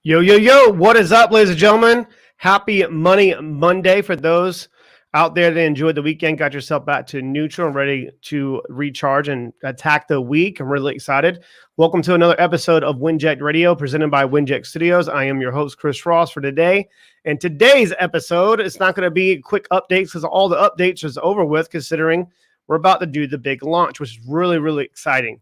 Yo, yo, yo, what is up, ladies and gentlemen? Happy Money Monday for those out there that enjoyed the weekend, got yourself back to neutral and ready to recharge and attack the week. I'm really excited. Welcome to another episode of Winject Radio presented by Winject Studios. I am your host, Chris Ross, for today. And today's episode, it's not going to be quick updates because all the updates is over with, considering we're about to do the big launch, which is really, really exciting.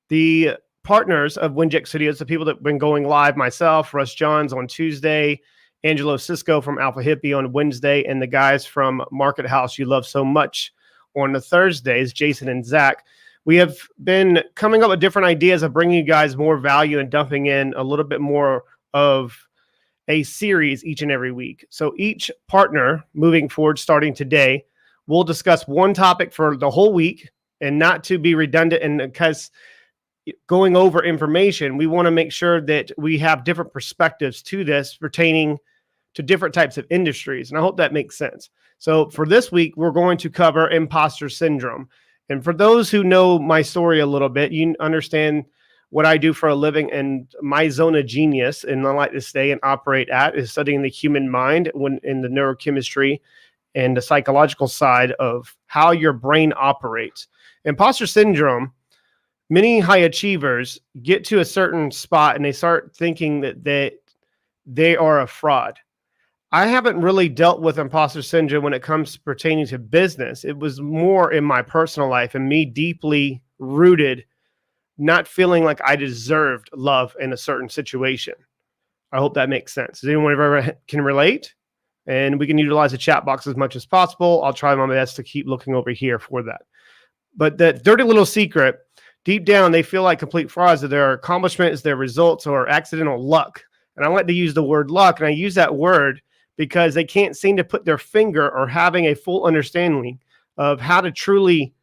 The partners of Winject Studios, the people that have been going live, myself, Russ Johns on Tuesday, Angelo Cisco from Alpha Hippie on Wednesday, and the guys from Market House you love so much on the Thursdays, Jason and Zach. We have been coming up with different ideas of bringing you guys more value and dumping in a little bit more of a series each and every week. So each partner moving forward, starting today, will discuss one topic for the whole week, and not to be redundant, and because going over information, we want to make sure that we have different perspectives to this pertaining to different types of industries. And I hope that makes sense. So for this week, we're going to cover imposter syndrome. And for those who know my story a little bit, you understand what I do for a living, and my zone of genius, and I like to stay and operate at, is studying the human mind when in the neurochemistry and the psychological side of how your brain operates. Imposter syndrome, many high achievers get to a certain spot and they start thinking that they are a fraud. I haven't really dealt with imposter syndrome when it comes to pertaining to business. It was more in my personal life and me deeply rooted, not feeling like I deserved love in a certain situation. I hope that makes sense. Does anyone ever can relate? And we can utilize the chat box as much as possible. I'll try my best to keep looking over here for that. But that dirty little secret, deep down, they feel like complete frauds, that their accomplishments, their results, or accidental luck. And I like to use the word luck, and I use that word because they can't seem to put their finger or having a full understanding of how to truly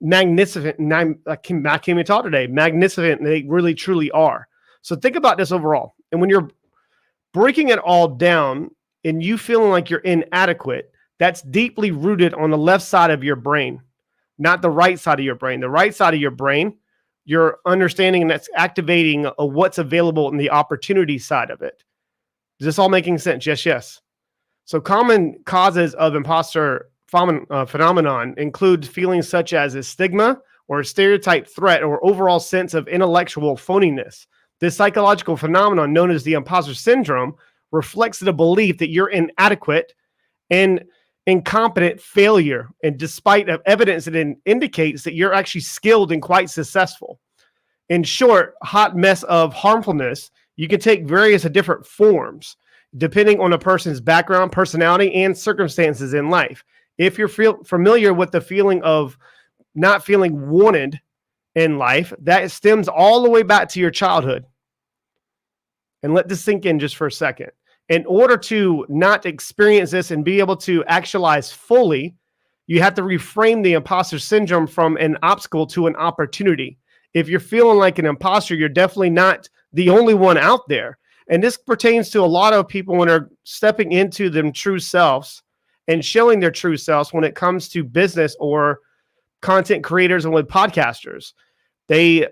magnificent. And I can't even talk today. Magnificent, they really truly are. So think about this overall. And when you're breaking it all down and you feeling like you're inadequate, that's deeply rooted on the left side of your brain, not the right side of your brain. The right side of your brain, your understanding, and that's activating what's available in the opportunity side of it. Is this all making sense? Yes, yes. So common causes of imposter phenomenon include feelings such as a stigma or a stereotype threat or overall sense of intellectual phoniness. This psychological phenomenon known as the imposter syndrome reflects the belief that you're inadequate and incompetent failure, and despite of evidence that indicates that you're actually skilled and quite successful. In short, hot mess of harmfulness, you can take various different forms depending on a person's background, personality, and circumstances in life. If you're familiar with the feeling of not feeling wanted in life, that stems all the way back to your childhood. And let this sink in just for a second. In order to not experience this and be able to actualize fully, you have to reframe the imposter syndrome from an obstacle to an opportunity. If you're feeling like an imposter, you're definitely not the only one out there. And this pertains to a lot of people when they're stepping into them true selves and showing their true selves when it comes to business or content creators and with podcasters. They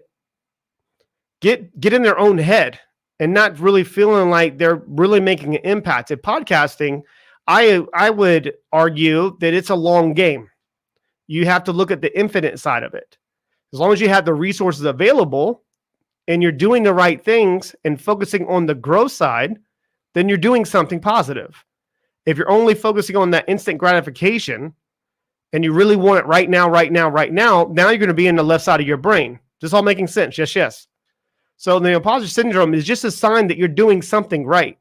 get in their own head and not really feeling like they're really making an impact. At podcasting, I would argue that it's a long game. You have to look at the infinite side of it. As long as you have the resources available and you're doing the right things and focusing on the growth side, then you're doing something positive. If you're only focusing on that instant gratification and you really want it right now you're going to be in the left side of your brain. This all making sense? Yes, yes. So the imposter syndrome is just a sign that you're doing something right.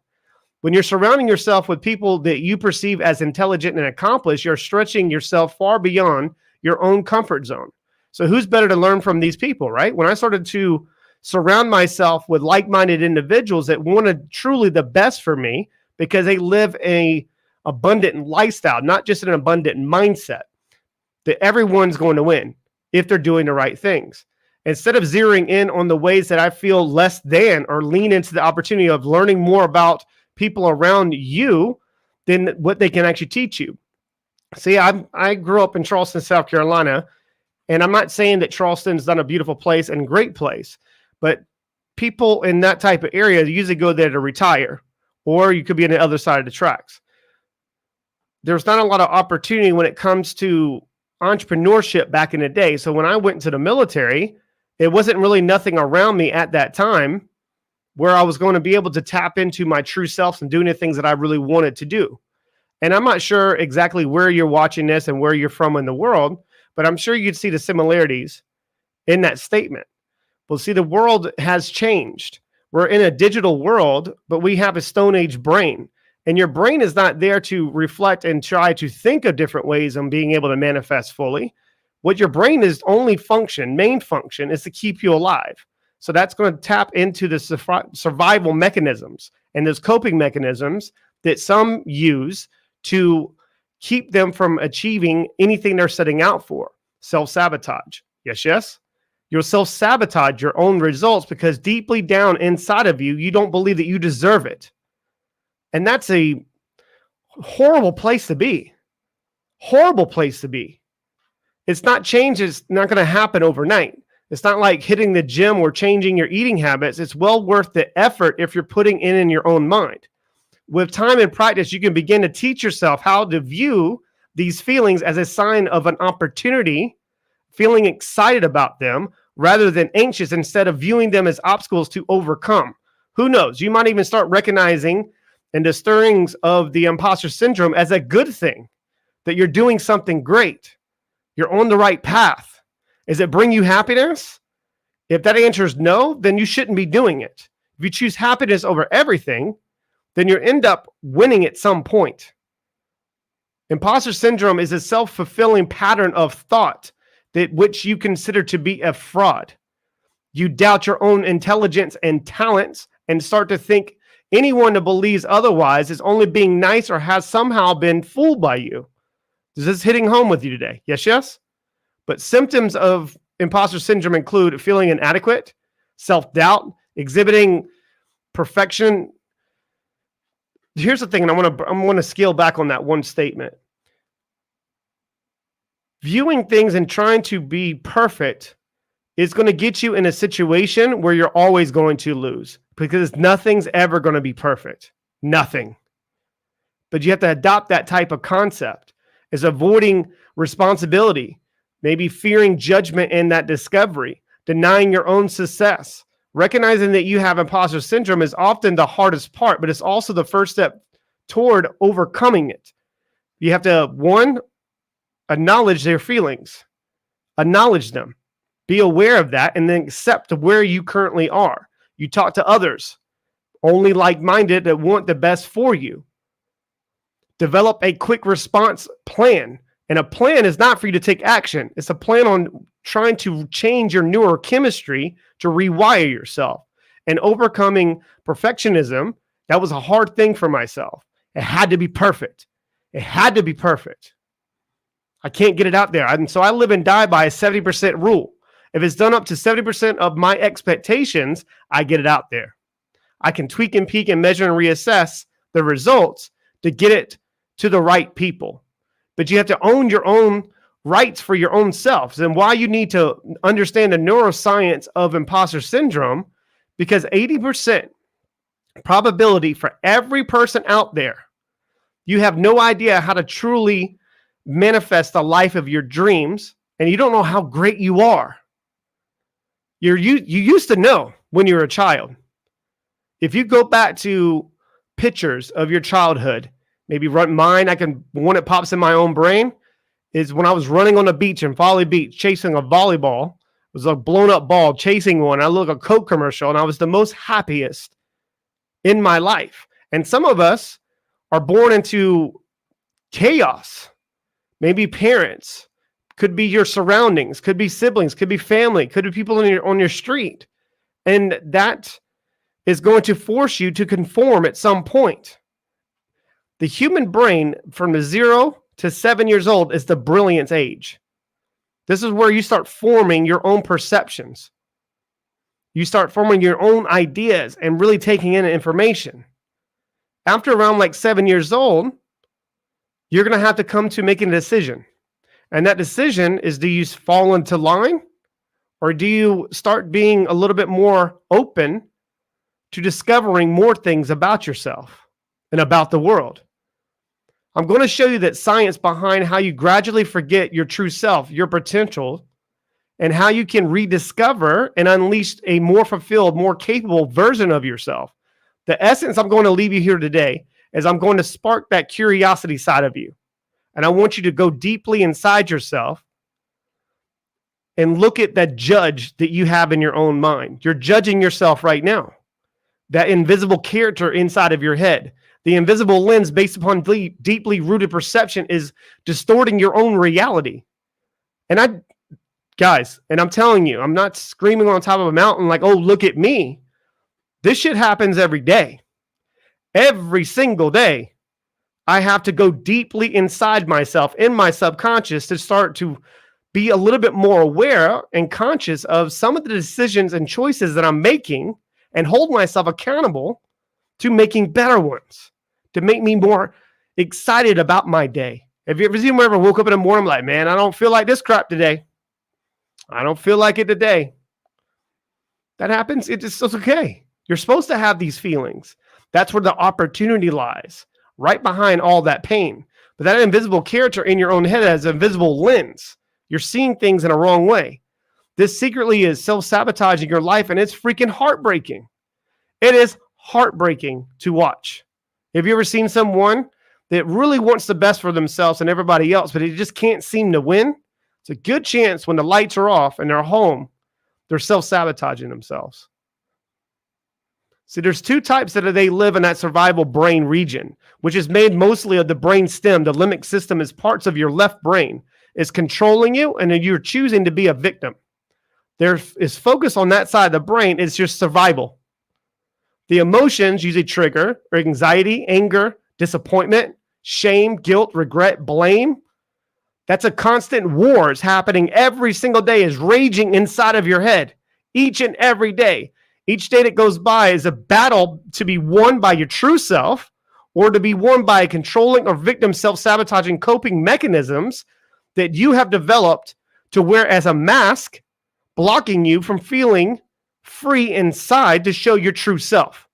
When you're surrounding yourself with people that you perceive as intelligent and accomplished, you're stretching yourself far beyond your own comfort zone. So who's better to learn from these people, right? When I started to surround myself with like-minded individuals that wanted truly the best for me because they live a abundant lifestyle, not just an abundant mindset, that everyone's going to win if they're doing the right things. Instead of zeroing in on the ways that I feel less than, or lean into the opportunity of learning more about people around you than what they can actually teach you. See, I grew up in Charleston, South Carolina, and I'm not saying that Charleston's not a beautiful place and great place, but people in that type of area usually go there to retire, or you could be on the other side of the tracks. There's not a lot of opportunity when it comes to entrepreneurship back in the day. So when I went to the military, it wasn't really nothing around me at that time where I was going to be able to tap into my true self and doing the things that I really wanted to do. And I'm not sure exactly where you're watching this and where you're from in the world, but I'm sure you'd see the similarities in that statement. Well, see, the world has changed. We're in a digital world, but we have a Stone Age brain. And your brain is not there to reflect and try to think of different ways on being able to manifest fully. What your brain is main function is to keep you alive. So that's going to tap into the survival mechanisms and those coping mechanisms that some use to keep them from achieving anything they're setting out for. Self-sabotage. Yes. You'll self-sabotage your own results because deeply down inside of you, you don't believe that you deserve it. And that's a horrible place to be. Horrible place to be. It's not change. It's not going to happen overnight. It's not like hitting the gym or changing your eating habits. It's well worth the effort if you're putting it in your own mind. With time and practice, you can begin to teach yourself how to view these feelings as a sign of an opportunity, feeling excited about them rather than anxious, instead of viewing them as obstacles to overcome. Who knows? You might even start recognizing and the stirrings of the imposter syndrome as a good thing, that you're doing something great. You're on the right path. Does it bring you happiness? If that answer is no, then you shouldn't be doing it. If you choose happiness over everything, then you end up winning at some point. Imposter syndrome is a self-fulfilling pattern of thought that which you consider to be a fraud. You doubt your own intelligence and talents and start to think anyone that believes otherwise is only being nice or has somehow been fooled by you. Is this hitting home with you today? Yes. But symptoms of imposter syndrome include feeling inadequate, self-doubt, exhibiting perfection. Here's the thing, and I'm going to scale back on that one statement. Viewing things and trying to be perfect is going to get you in a situation where you're always going to lose, because nothing's ever going to be perfect. Nothing. But you have to adopt that type of concept, is avoiding responsibility, maybe fearing judgment in that discovery, denying your own success. Recognizing that you have imposter syndrome is often the hardest part, but it's also the first step toward overcoming it. You have to, one, acknowledge their feelings, acknowledge them, be aware of that, and then accept where you currently are. You talk to others, only like-minded, that want the best for you. Develop a quick response plan. And a plan is not for you to take action. It's a plan on trying to change your neurochemistry to rewire yourself. And overcoming perfectionism, that was a hard thing for myself. It had to be perfect. It had to be perfect. I can't get it out there. And so I live and die by a 70% rule. If it's done up to 70% of my expectations, I get it out there. I can tweak and peak and measure and reassess the results to get it to the right people. But you have to own your own rights for your own selves. And why you need to understand the neuroscience of imposter syndrome, because 80% probability for every person out there, you have no idea how to truly manifest the life of your dreams, and you don't know how great you are. You used to know when you were a child. If you go back to pictures of your childhood, maybe run mine, one that pops in my own brain is when I was running on the beach in Folly Beach, chasing a volleyball. It was a blown up ball, chasing one. I looked at a Coke commercial, and I was the most happiest in my life. And some of us are born into chaos. Maybe parents, could be your surroundings, could be siblings, could be family, could be people on your street. And that is going to force you to conform at some point. The human brain from the 0 to 7 years old is the brilliance age. This is where you start forming your own perceptions. You start forming your own ideas and really taking in information. After around like 7 years old, you're going to have to come to making a decision. And that decision is, do you fall into line, or do you start being a little bit more open to discovering more things about yourself and about the world. I'm going to show you that science behind how you gradually forget your true self, your potential, and how you can rediscover and unleash a more fulfilled, more capable version of yourself. The essence I'm going to leave you here today is I'm going to spark that curiosity side of you. And I want you to go deeply inside yourself and look at that judge that you have in your own mind. You're judging yourself right now. That invisible character inside of your head. The invisible lens based upon deeply rooted perception is distorting your own reality. And guys, and I'm telling you, I'm not screaming on top of a mountain like, oh, look at me. This shit happens every day. Every single day, I have to go deeply inside myself, in my subconscious, to start to be a little bit more aware and conscious of some of the decisions and choices that I'm making and hold myself accountable to making better ones, to make me more excited about my day. Have you ever seen whenever I woke up in the morning, I'm like, man, I don't feel like this crap today. I don't feel like it today. That happens. It's okay. You're supposed to have these feelings. That's where the opportunity lies, right behind all that pain. But that invisible character in your own head has an invisible lens. You're seeing things in a wrong way. This secretly is self-sabotaging your life, and it's freaking heartbreaking. It is heartbreaking to watch. Have you ever seen someone that really wants the best for themselves and everybody else, but they just can't seem to win? It's a good chance when the lights are off and they're home, they're self-sabotaging themselves. See, there's two types that they live in that survival brain region, which is made mostly of the brain stem. The limbic system is parts of your left brain. It's controlling you, and then you're choosing to be a victim. There is focus on that side of the brain. It's your survival. The emotions usually trigger anxiety, anger, disappointment, shame, guilt, regret, blame. That's a constant war. It's happening every single day, is raging inside of your head each and every day. Each day that goes by is a battle to be won by your true self or to be won by controlling or victim self-sabotaging coping mechanisms that you have developed to wear as a mask, blocking you from feeling free inside to show your true self.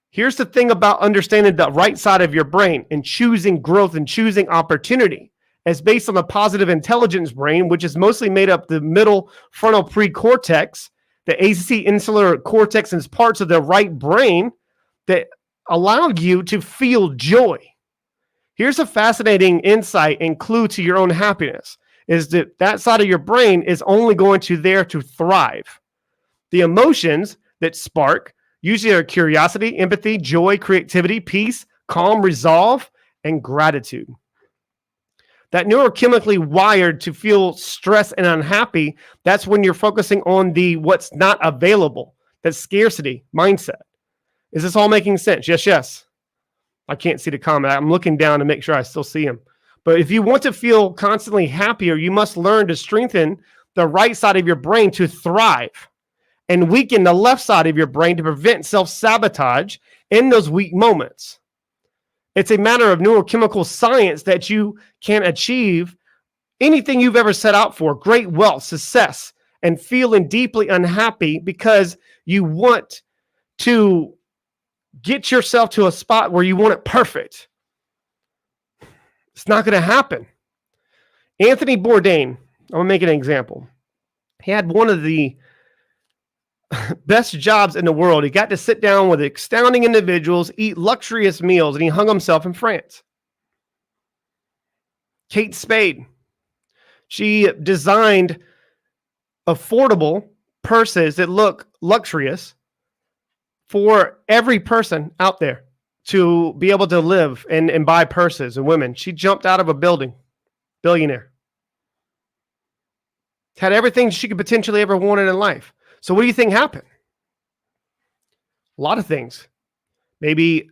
Here's the thing about understanding the right side of your brain and choosing growth and choosing opportunity. It's based on the positive intelligence brain, which is mostly made up the middle frontal precortex, the ACC insular cortex, and parts of the right brain that allow you to feel joy. Here's a fascinating insight and clue to your own happiness, is that that side of your brain is only going to there to thrive. The emotions that spark usually are curiosity, empathy, joy, creativity, peace, calm, resolve, and gratitude. That neurochemically wired to feel stressed and unhappy, that's when you're focusing on the what's not available, that scarcity mindset. Is this all making sense? Yes, yes. I can't see the comment. I'm looking down to make sure I still see him. But if you want to feel constantly happier, you must learn to strengthen the right side of your brain to thrive and weaken the left side of your brain to prevent self-sabotage in those weak moments. It's a matter of neurochemical science that you can achieve anything you've ever set out for, great wealth, success, and feeling deeply unhappy because you want to get yourself to a spot where you want it perfect. It's not going to happen. Anthony Bourdain, I'm going to make an example. He had one of the best jobs in the world. He got to sit down with astounding individuals, eat luxurious meals, and he hung himself in France. Kate Spade, she designed affordable purses that look luxurious for every person out there to be able to live and buy purses, and women. She jumped out of a building, billionaire. Had everything she could potentially ever wanted in life. So what do you think happened? A lot of things. Maybe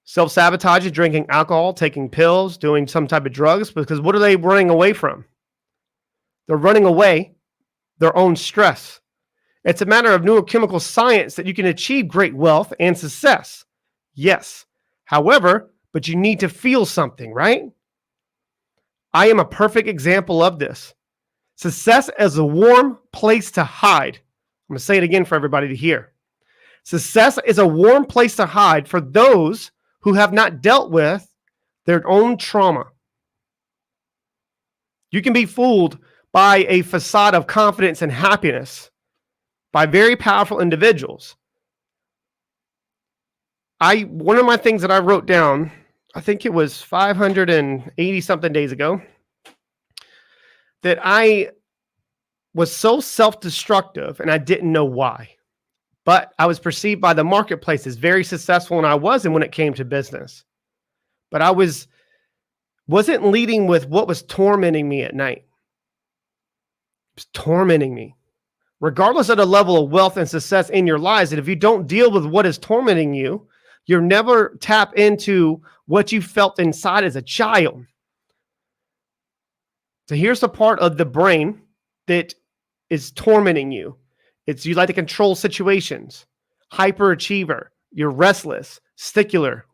self-sabotage, drinking alcohol, taking pills, doing some type of drugs, because what are they running away from? They're running away their own stress. It's a matter of neurochemical science that you can achieve great wealth and success. Yes. However, but you need to feel something, right? I am a perfect example of this. Success is a warm place to hide. I'm going to say it again for everybody to hear. Success is a warm place to hide for those who have not dealt with their own trauma. You can be fooled by a facade of confidence and happiness by very powerful individuals. One of my things that I wrote down, I think it was 580 something days ago, that I was so self-destructive and I didn't know why. But I was perceived by the marketplace as very successful, and I wasn't when it came to business. But I wasn't leading with what was tormenting me at night. It was tormenting me. Regardless of the level of wealth and success in your lives, that if you don't deal with what is tormenting you, you'll never tap into what you felt inside as a child. So here's the part of the brain that is tormenting you. It's you like to control situations, hyperachiever, you're restless, stickler,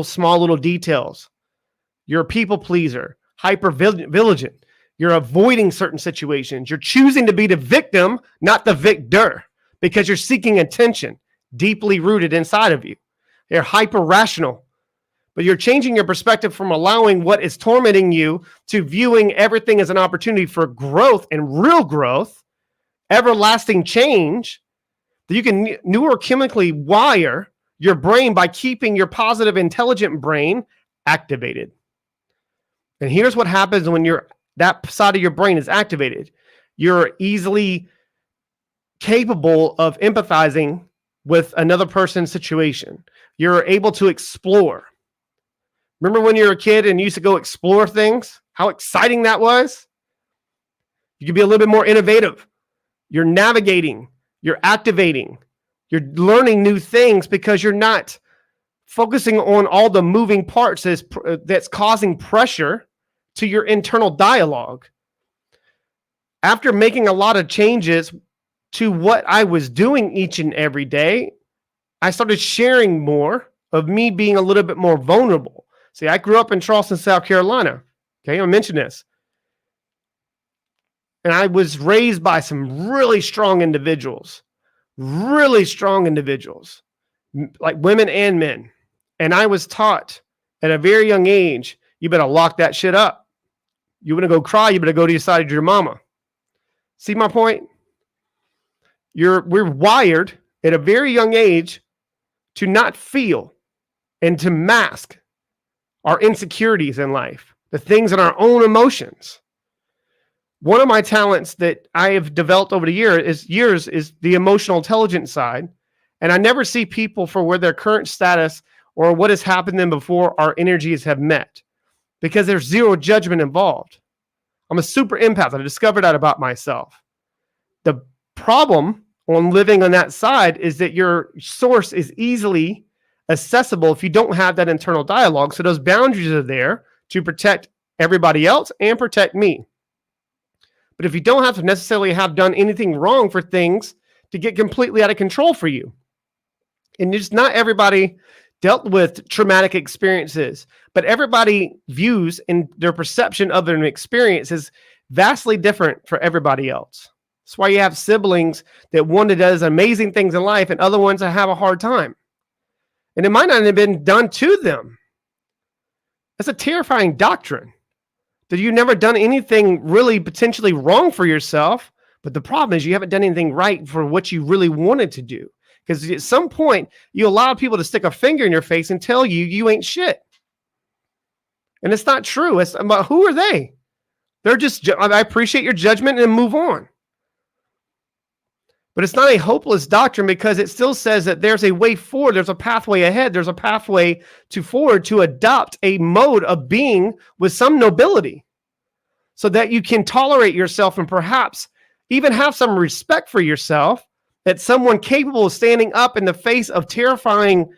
small details. You're a people pleaser, hyper vigilant. You're avoiding certain situations. You're choosing to be the victim, not the victor, because you're seeking attention deeply rooted inside of you. You're hyper rational, but you're changing your perspective from allowing what is tormenting you to viewing everything as an opportunity for growth and real growth, everlasting change, that you can neurochemically wire your brain by keeping your positive, intelligent brain activated. And here's what happens when that side of your brain is activated. You're easily capable of empathizing with another person's situation. You're able to explore. Remember when you were a kid and you used to go explore things? How exciting that was? You could be a little bit more innovative. You're navigating, you're activating, you're learning new things because you're not focusing on all the moving parts that's causing pressure to your internal dialogue. After making a lot of changes to what I was doing each and every day, I started sharing more of me being a little bit more vulnerable. See, I grew up in Charleston, South Carolina. Okay, I mentioned this. And I was raised by some really strong individuals, like women and men. And I was taught at a very young age, you better lock that shit up. You want to go cry, you better go to your side of your mama. See my point? We're wired at a very young age to not feel and to mask our insecurities in life, the things in our own emotions. One of my talents that I have developed over the years is the emotional intelligence side. And I never see people for where their current status or what has happened to them before our energies have met, because there's zero judgment involved. I'm a super empath. I discovered that about myself. The problem on living on that side is that your source is easily accessible if you don't have that internal dialogue. So those boundaries are there to protect everybody else and protect me. But if you don't have to necessarily have done anything wrong for things to get completely out of control for you, and just not everybody dealt with traumatic experiences, but everybody views and their perception of an experience is vastly different for everybody else. That's why you have siblings that one that does amazing things in life and other ones that have a hard time. And it might not have been done to them. That's a terrifying doctrine. That you've never done anything really potentially wrong for yourself, but the problem is you haven't done anything right for what you really wanted to do. Because at some point, you allow people to stick a finger in your face and tell you you ain't shit. And it's not true. It's about who are they? They're just, I appreciate your judgment and move on. But it's not a hopeless doctrine, because it still says that there's a way forward. There's a pathway ahead. There's a pathway forward to adopt a mode of being with some nobility so that you can tolerate yourself and perhaps even have some respect for yourself, that someone capable of standing up in the face of terrifying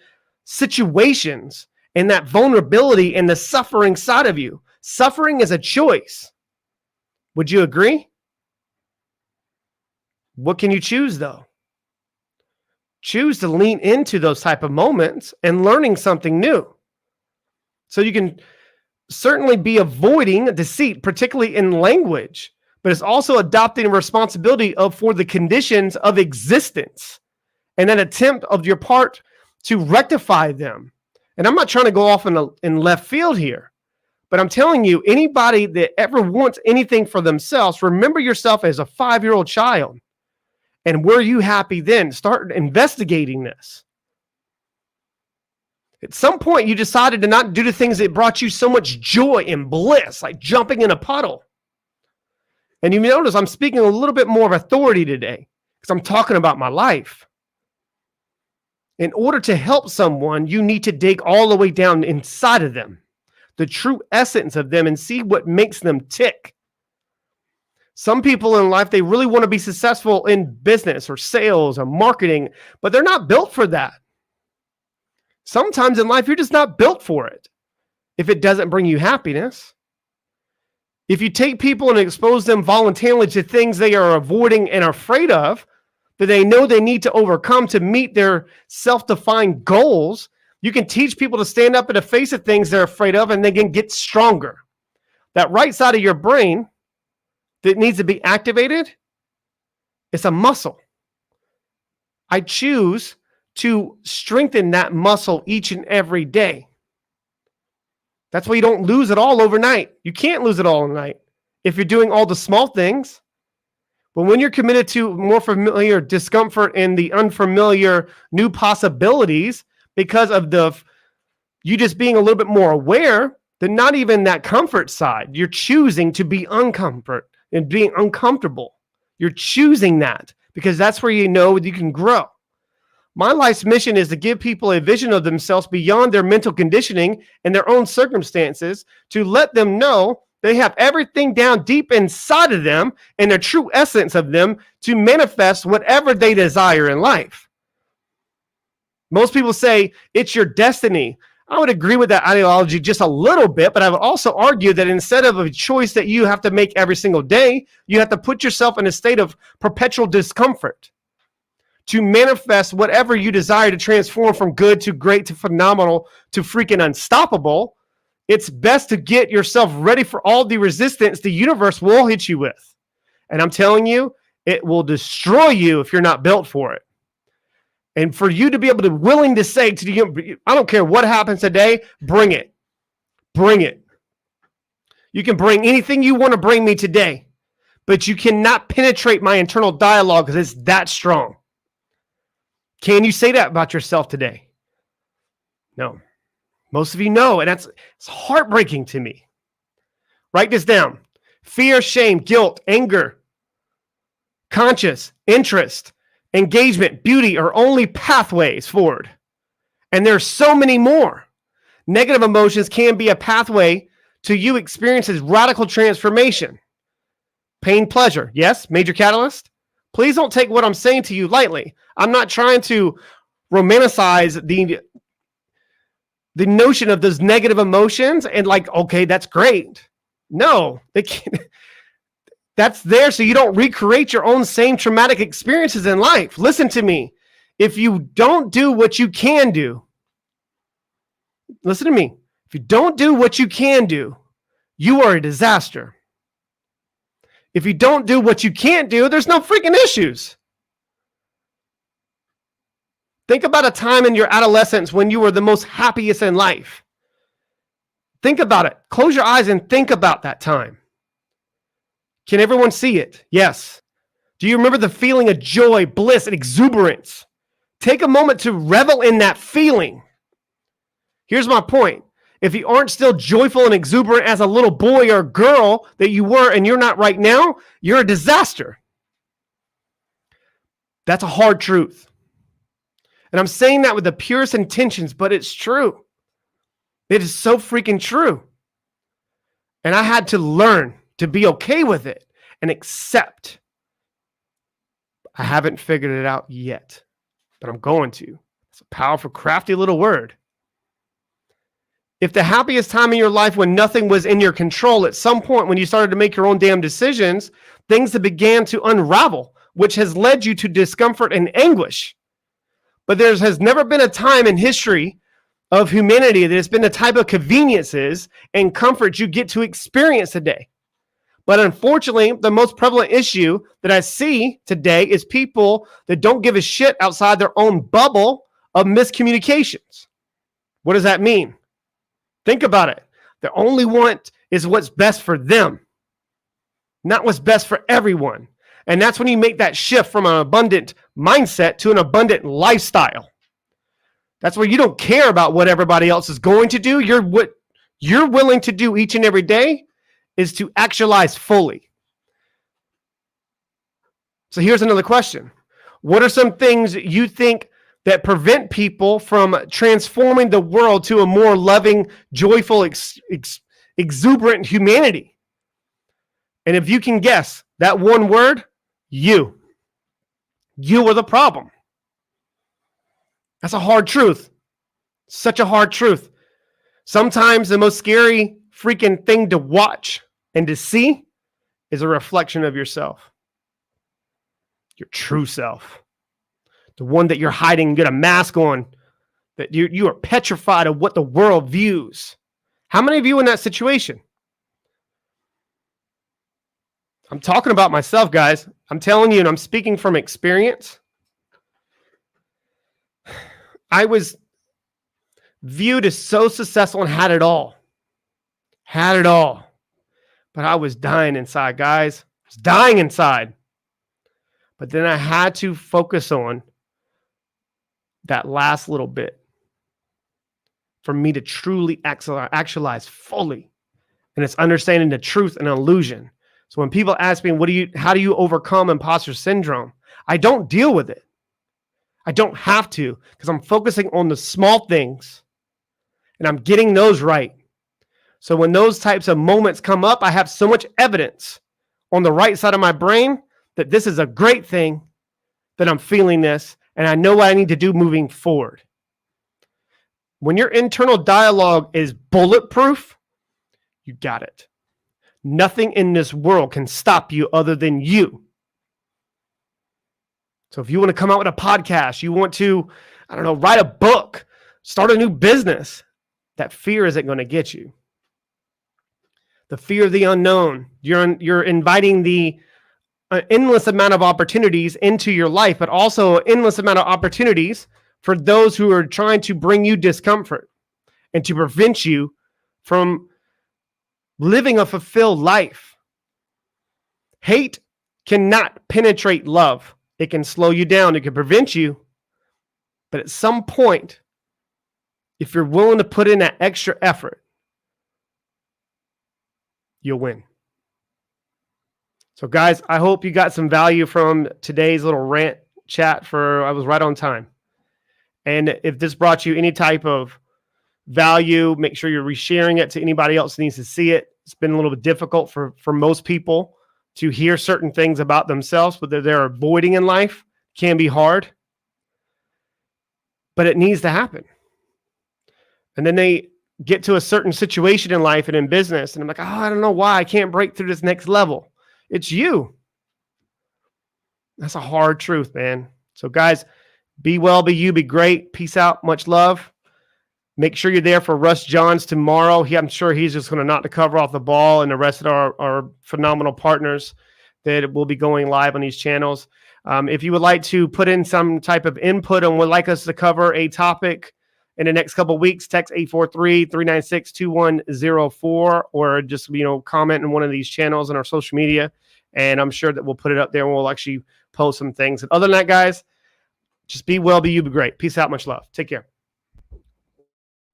situations and that vulnerability and the suffering side of you. Suffering is a choice. Would you agree? What can you choose, though? Choose to lean into those type of moments and learning something new. So you can certainly be avoiding deceit, particularly in language, but it's also adopting responsibility for the conditions of existence and an attempt of your part to rectify them. And I'm not trying to go off in left field here, but I'm telling you, anybody that ever wants anything for themselves, remember yourself as a 5-year-old child. And were you happy then? Start investigating this. At some point, you decided to not do the things that brought you so much joy and bliss, like jumping in a puddle. And you notice I'm speaking a little bit more of authority today because I'm talking about my life. In order to help someone, you need to dig all the way down inside of them, the true essence of them, and see what makes them tick. Some people in life, they really want to be successful in business or sales or marketing, but they're not built for that. Sometimes in life, you're just not built for it if it doesn't bring you happiness. If you take people and expose them voluntarily to things they are avoiding and are afraid of, that they know they need to overcome to meet their self-defined goals, you can teach people to stand up in the face of things they're afraid of, and they can get stronger. That right side of your brain that needs to be activated, it's a muscle. I choose to strengthen that muscle each and every day. That's why you don't lose it all overnight. You can't lose it all overnight if you're doing all the small things. But when you're committed to more familiar discomfort and the unfamiliar new possibilities because of you just being a little bit more aware, then not even that comfort side. You're choosing to be uncomfort and being uncomfortable. You're choosing that because that's where you know you can grow. My life's mission is to give people a vision of themselves beyond their mental conditioning and their own circumstances, to let them know they have everything down deep inside of them and the true essence of them to manifest whatever they desire in life. Most people say it's your destiny. I would agree with that ideology just a little bit, but I would also argue that instead of a choice that you have to make every single day, you have to put yourself in a state of perpetual discomfort to manifest whatever you desire to transform from good to great to phenomenal to freaking unstoppable. It's best to get yourself ready for all the resistance the universe will hit you with. And I'm telling you, it will destroy you if you're not built for it. And for you to be able to willing to say to the, I don't care what happens today, bring it. Bring it. You can bring anything you want to bring me today, but you cannot penetrate my internal dialogue because it's that strong. Can you say that about yourself today? No. Most of you know, and it's heartbreaking to me. Write this down. Fear, shame, guilt, anger, conscious, interest, engagement, beauty are only pathways forward. And there's so many more. Negative emotions can be a pathway to you experiencing radical transformation. Pain, pleasure. Yes, major catalyst. Please don't take what I'm saying to you lightly. I'm not trying to romanticize the notion of those negative emotions and like, okay, that's great. No, that's there so you don't recreate your own same traumatic experiences in life. Listen to me. If you don't do what you can do, listen to me. If you don't do what you can do, you are a disaster. If you don't do what you can't do, there's no freaking issues. Think about a time in your adolescence when you were the most happiest in life. Think about it. Close your eyes and think about that time. Can everyone see it? Yes. Do you remember the feeling of joy, bliss, and exuberance? Take a moment to revel in that feeling. Here's my point. If you aren't still joyful and exuberant as a little boy or girl that you were and you're not right now, you're a disaster. That's a hard truth. And I'm saying that with the purest intentions, but it's true. It is so freaking true. And I had to learn to be okay with it and accept. I haven't figured it out yet, but I'm going to. It's a powerful, crafty little word. If the happiest time in your life when nothing was in your control, at some point when you started to make your own damn decisions, things that began to unravel, which has led you to discomfort and anguish. But there has never been a time in history of humanity that has been the type of conveniences and comfort you get to experience today. But unfortunately, the most prevalent issue that I see today is people that don't give a shit outside their own bubble of miscommunications. What does that mean? Think about it. They only want is what's best for them, not what's best for everyone. And that's when you make that shift from an abundant mindset to an abundant lifestyle. That's where you don't care about what everybody else is going to do. What you're willing to do each and every day is to actualize fully. So here's another question. What are some things that you think that prevent people from transforming the world to a more loving, joyful, exuberant humanity? And if you can guess that one word, you are the problem. That's a hard truth. Such a hard truth. Sometimes the most scary freaking thing to watch and to see is a reflection of yourself. Your true self. The one that you're hiding, you got a mask on, that you are petrified of what the world views. How many of you in that situation? I'm talking about myself, guys. I'm telling you, and I'm speaking from experience. I was viewed as so successful and had it all. Had it all. But I was dying inside, guys. I was dying inside. But then I had to focus on that last little bit for me to truly actualize fully. And it's understanding the truth and illusion. So when people ask me, how do you overcome imposter syndrome? I don't deal with it. I don't have to, because I'm focusing on the small things and I'm getting those right. So when those types of moments come up, I have so much evidence on the right side of my brain that this is a great thing, that I'm feeling this, and I know what I need to do moving forward. When your internal dialogue is bulletproof, you got it. Nothing in this world can stop you other than you. So if you want to come out with a podcast, you want to, write a book, start a new business, that fear isn't going to get you. The fear of the unknown. You're inviting the endless amount of opportunities into your life, but also an endless amount of opportunities for those who are trying to bring you discomfort and to prevent you from living a fulfilled life. Hate cannot penetrate love. It can slow you down. It can prevent you. But at some point, if you're willing to put in that extra effort, you'll win. So guys, I hope you got some value from today's little rant chat. I was right on time. And if this brought you any type of value, make sure you're resharing it to anybody else who needs to see it. It's been a little bit difficult for most people to hear certain things about themselves, but they're avoiding in life. Can be hard, but it needs to happen. And then they get to a certain situation in life and in business, and I'm like, I don't know why I can't break through this next level. It's you. That's a hard truth, man. So guys, be well, be you, be great. Peace out. Much love. Make sure you're there for Russ Johns tomorrow. I'm sure he's just going to knock the cover off the ball, and the rest of our phenomenal partners that will be going live on these channels. If you would like to put in some type of input and would like us to cover a topic in the next couple of weeks, text 843-396-2104, or just, comment in one of these channels on our social media. And I'm sure that we'll put it up there and we'll actually post some things. And other than that, guys, just be well, be you, be great. Peace out. Much love. Take care.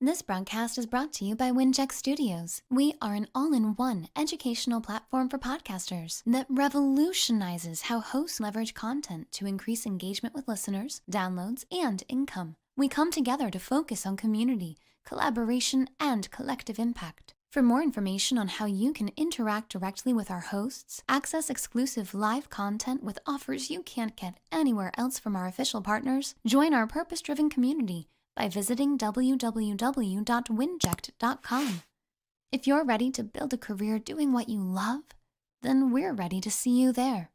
This broadcast is brought to you by Wincheck Studios. We are an all-in-one educational platform for podcasters that revolutionizes how hosts leverage content to increase engagement with listeners, downloads, and income. We come together to focus on community, collaboration, and collective impact. For more information on how you can interact directly with our hosts, access exclusive live content with offers you can't get anywhere else from our official partners, join our purpose-driven community by visiting www.winject.com. If you're ready to build a career doing what you love, then we're ready to see you there.